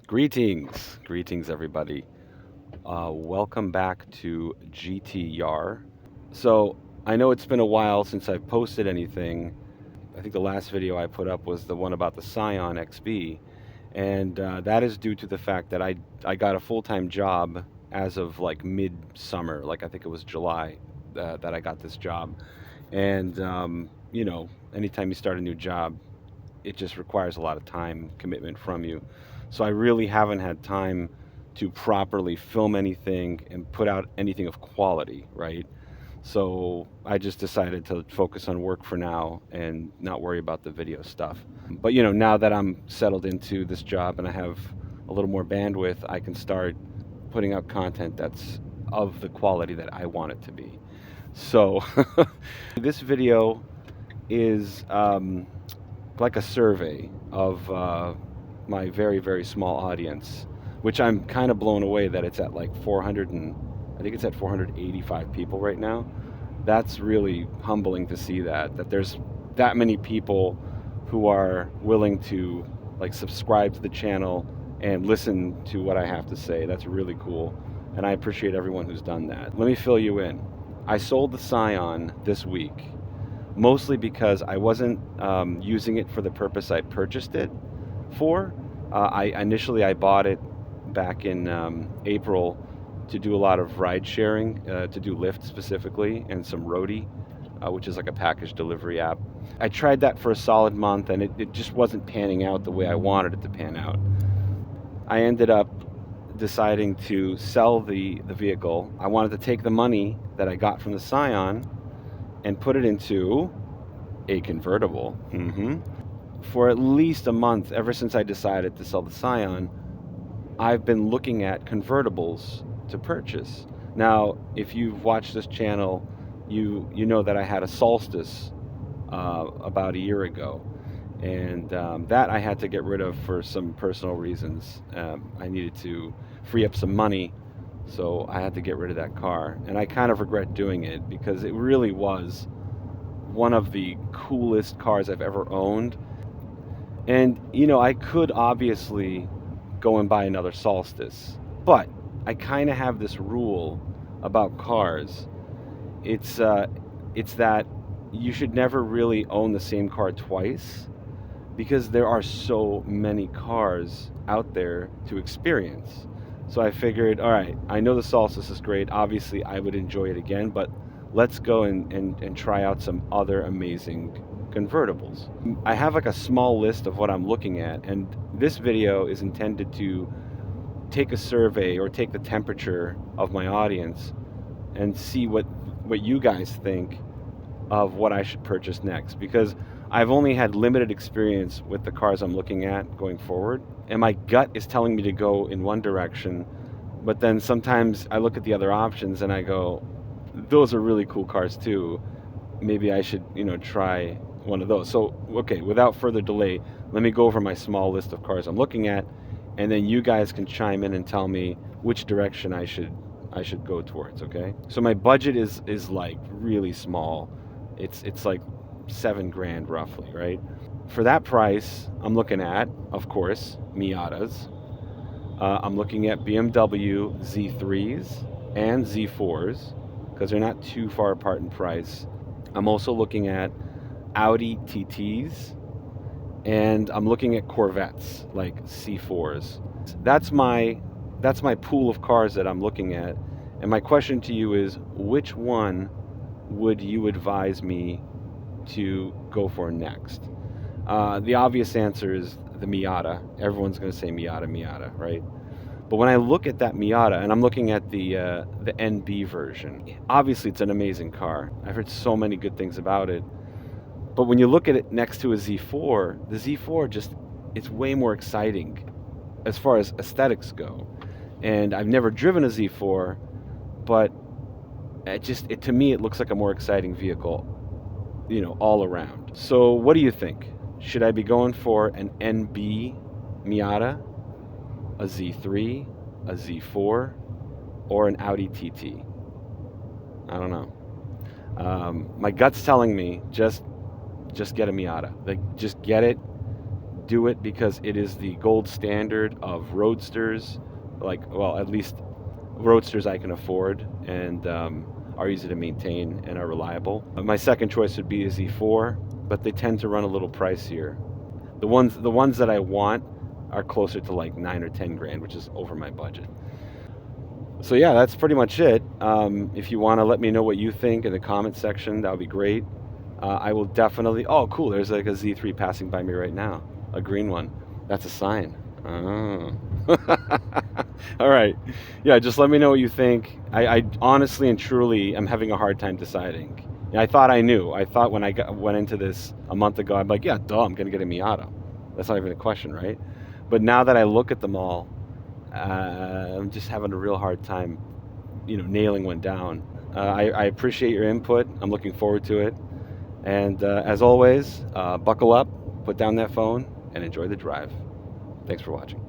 Greetings everybody. Welcome back to GTyar. So I know it's been a while since I've posted anything. I think the last video I put up was the one about the Scion XB, and that is due to the fact that I got a full-time job as of like mid-summer, like I think it was July that I got this job. And anytime you start a new job, it just requires a lot of time commitment from you. So I really haven't had time to properly film anything and put out anything of quality, right? So I just decided to focus on work for now and not worry about the video stuff. But now that I'm settled into this job and I have a little more bandwidth, I can start putting out content that's of the quality that I want it to be. So this video is like a survey of my very, very small audience, which I'm kind of blown away that it's at like 400 and I think it's at 485 people right now. That's really humbling to see that there's that many people who are willing to like subscribe to the channel and listen to what I have to say. That's really cool. And I appreciate everyone who's done that. Let me fill you in. I sold the Scion this week, mostly because I wasn't using it for the purpose I purchased it for. I bought it back in April to do a lot of ride sharing, to do Lyft specifically, and some roadie, which is like a package delivery app. I tried that for a solid month, and it just wasn't panning out the way I wanted it to pan out. I ended up deciding to sell the vehicle. I wanted to take the money that I got from the Scion and put it into a convertible. For at least a month, ever since I decided to sell the Scion, I've been looking at convertibles to purchase. Now, if you've watched this channel, you know that I had a Solstice about a year ago, and that I had to get rid of for some personal reasons. I needed to free up some money, so I had to get rid of that car, and I kind of regret doing it because it really was one of the coolest cars I've ever owned. And I could obviously go and buy another Solstice, but I kind of have this rule about cars. It's that you should never really own the same car twice, because there are so many cars out there to experience. So I figured, all right, I know the Solstice is great. Obviously, I would enjoy it again, but let's go and try out some other amazing convertibles. I have like a small list of what I'm looking at, and this video is intended to take a survey or take the temperature of my audience and see what you guys think of what I should purchase next, because I've only had limited experience with the cars I'm looking at going forward, and my gut is telling me to go in one direction, but then sometimes I look at the other options and I go, those are really cool cars too. Maybe I should, try one of those. So, okay, without further delay, let me go over my small list of cars I'm looking at, and then you guys can chime in and tell me which direction I should go towards, okay? So my budget is like really small. It's like $7,000 roughly, right? For that price, I'm looking at, of course, Miatas. I'm looking at BMW Z3s and Z4s, because they're not too far apart in price. I'm also looking at Audi TTs, and I'm looking at Corvettes, like C4s. That's my pool of cars that I'm looking at. And my question to you is, which one would you advise me to go for next? The obvious answer is the Miata. Everyone's going to say Miata, right? But when I look at that Miata, and I'm looking at the NB version, obviously it's an amazing car. I've heard so many good things about it. But when you look at it next to a Z4, the Z4 it's way more exciting as far as aesthetics go. And I've never driven a Z4, but to me it looks like a more exciting vehicle, all around. So what do you think? Should I be going for an NB Miata, a Z3, a Z4, or an Audi TT? I don't know. My gut's telling me just get a Miata. Like, just get it, do it because it is the gold standard of roadsters, like, well, at least roadsters I can afford and are easy to maintain and are reliable. My second choice would be a Z4, but they tend to run a little pricier. The ones that I want are closer to like 9 or 10 grand, which is over my budget. So yeah, that's pretty much it. If you want to let me know what you think in the comment section, that would be great. I will definitely. Oh, cool! There's like a Z3 passing by me right now, a green one. That's a sign. Oh. All right. Yeah, just let me know what you think. I honestly and truly am having a hard time deciding. I thought I knew. I thought when I went into this a month ago, I'm like, yeah, duh, I'm gonna get a Miata. That's not even a question, right? But now that I look at them all, I'm just having a real hard time, nailing one down. I appreciate your input. I'm looking forward to it. And as always, buckle up, put down that phone, and enjoy the drive. Thanks for watching.